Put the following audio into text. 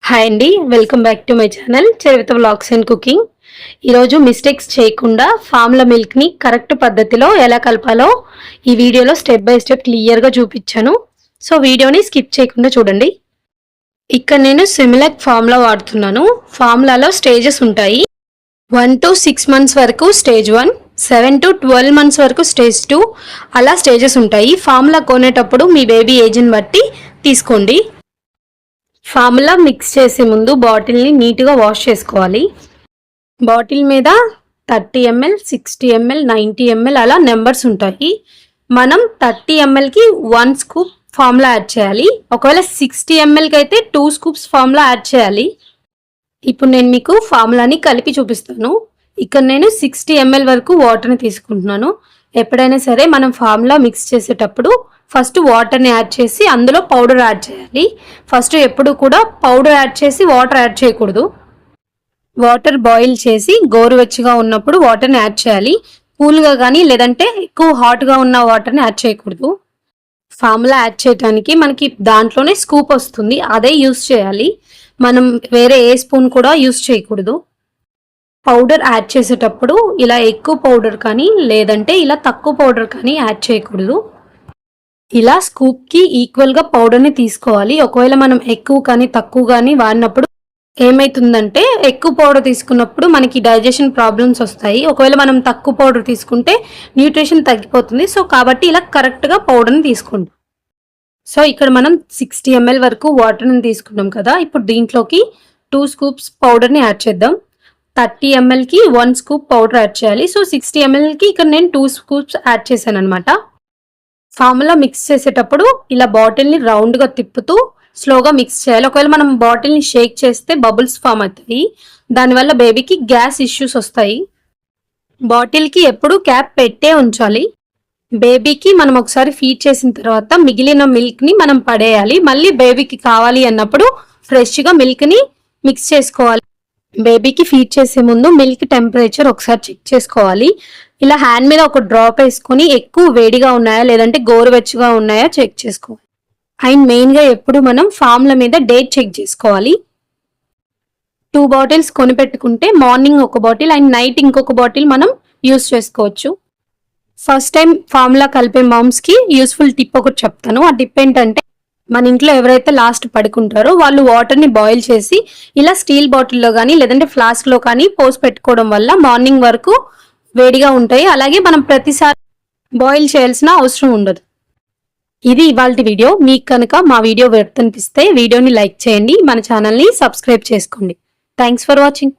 Hi అండి, welcome back to my channel చరిత్ర vlogs and cooking. ఈరోజు మిస్టేక్స్ చేయకుండా ఫార్ములా మిల్క్ని కరెక్ట్ పద్ధతిలో ఎలా కలపాలో ఈ వీడియోలో స్టెప్ బై స్టెప్ క్లియర్గా చూపించాను. సో వీడియోని స్కిప్ చేయకుండా చూడండి. ఇక్కడ నేను సిమిలక్ ఫార్ములా వాడుతున్నాను. ఫార్ములాలో స్టేజెస్ ఉంటాయి. 1 to 6 months వరకు స్టేజ్ 1, 7 to 12 months వరకు స్టేజ్ 2, అలా స్టేజెస్ ఉంటాయి. ఫార్ములా కొనేటప్పుడు మీ బేబీ ఏజ్ని బట్టి తీసుకోండి. ఫార్ములా మిక్స్ చేసే ముందు బాటిల్ని నీట్గా వాష్ చేసుకోవాలి. బాటిల్ మీద 30 ml, 60 ml, 90 ml అలా నెంబర్స్ ఉంటాయి. మనం 30 mlకి 1 స్కూప్ ఫార్ములా యాడ్ చేయాలి. ఒకవేళ 60 mlకి అయితే 2 స్కూప్స్ ఫార్ములా యాడ్ చేయాలి. ఇప్పుడు నేను మీకు ఫార్ములాని కలిపి చూపిస్తాను. ఇక్కడ నేను 60 ml వరకు వాటర్ని తీసుకుంటున్నాను. ఎప్పుడైనా సరే మనం ఫార్ములా మిక్స్ చేసేటప్పుడు ఫస్ట్ వాటర్ని యాడ్ చేసి అందులో పౌడర్ యాడ్ చేయాలి. ఫస్ట్ ఎప్పుడు కూడా పౌడర్ యాడ్ చేసి వాటర్ యాడ్ చేయకూడదు. వాటర్ బాయిల్ చేసి గోరువెచ్చగా ఉన్నప్పుడు వాటర్ని యాడ్ చేయాలి. కూల్గా కానీ లేదంటే ఎక్కువ హాట్గా ఉన్న వాటర్ని యాడ్ చేయకూడదు. ఫార్ములా యాడ్ చేయడానికి మనకి దాంట్లోనే స్కూప్ వస్తుంది, అదే యూస్ చేయాలి. మనం వేరే ఏ స్పూన్ కూడా యూస్ చేయకూడదు. పౌడర్ యాడ్ చేసేటప్పుడు ఇలా ఎక్కువ పౌడర్ కానీ లేదంటే ఇలా తక్కువ పౌడర్ కానీ యాడ్ చేయకూడదు. ఇలా స్కూప్కి ఈక్వల్గా పౌడర్ని తీసుకోవాలి. ఒకవేళ మనం ఎక్కువ కానీ తక్కువ కానీ వాడినప్పుడు ఏమవుతుందంటే ఎక్కువ పౌడర్ తీసుకున్నప్పుడు మనకి డైజెషన్ ప్రాబ్లమ్స్ వస్తాయి. ఒకవేళ మనం తక్కువ పౌడర్ తీసుకుంటే న్యూట్రిషన్ తగ్గిపోతుంది. సో కాబట్టి ఇలా కరెక్ట్గా పౌడర్ని తీసుకుంటాం. సో ఇక్కడ మనం 60 ml వరకు వాటర్ని తీసుకున్నాం కదా. ఇప్పుడు దీంట్లోకి 2 స్కూప్స్ పౌడర్ని యాడ్ చేద్దాం. 30 mlకి 1 స్కూప్ పౌడర్ యాడ్ చేయాలి. సో 60 mlకి ఇక్కడ నేను 2 స్కూప్స్ యాడ్ చేశాను అనమాట. ఫార్ములా మిక్స్ చేసేటప్పుడు ఇలా బాటిల్ని రౌండ్గా తిప్పుతూ స్లోగా మిక్స్ చేయాలి. ఒకవేళ మనం బాటిల్ని షేక్ చేస్తే బబుల్స్ ఫామ్ అవుతాయి. దానివల్ల బేబీకి గ్యాస్ ఇష్యూస్ వస్తాయి. బాటిల్కి ఎప్పుడు క్యాప్ పెట్టే ఉంచాలి. బేబీకి మనం ఒకసారి ఫీడ్ చేసిన తర్వాత మిగిలిన మిల్క్ని మనం పడేయాలి. మళ్ళీ బేబీకి కావాలి అన్నప్పుడు ఫ్రెష్గా మిల్క్ని మిక్స్ చేసుకోవాలి. బేబీకి ఫీడ్ చేసే ముందు మిల్క్ టెంపరేచర్ ఒకసారి చెక్ చేసుకోవాలి. ఇలా హ్యాండ్ మీద ఒక డ్రాప్ వేసుకొని ఎక్కువ వేడిగా ఉన్నాయా లేదంటే గోరువెచ్చగా ఉన్నాయా చెక్ చేసుకోవాలి. అండ్ మెయిన్గా ఎప్పుడు మనం ఫార్ములా మీద డేట్ చెక్ చేసుకోవాలి. 2 బాటిల్స్ కొనిపెట్టుకుంటే మార్నింగ్ ఒక బాటిల్ అండ్ నైట్ ఇంకొక బాటిల్ మనం యూస్ చేసుకోవచ్చు. ఫస్ట్ టైం ఫార్ములా కలిపే మామ్స్కి యూస్ఫుల్ టిప్ ఒకటి చెప్తాను. ఆ టిప్ ఏంటంటే మన ఇంట్లో ఎవరైతే లాస్ట్ పడుకుంటారో వాళ్ళు వాటర్ని బాయిల్ చేసి ఇలా స్టీల్ బాటిల్లో కానీ లేదంటే ఫ్లాస్క్లో కానీ పోసి పెట్టుకోవడం వల్ల మార్నింగ్ వరకు వేడిగా ఉంటాయి. అలాగే మనం ప్రతిసారి బాయిల్ చేయాల్సిన అవసరం ఉండదు. ఇది ఇవాల్టి వీడియో. మీకు కనుక మా వీడియో వర్త్ అనిపిస్తే వీడియోని లైక్ చేయండి, మన ఛానల్ని సబ్స్క్రైబ్ చేసుకోండి. Thanks for watching.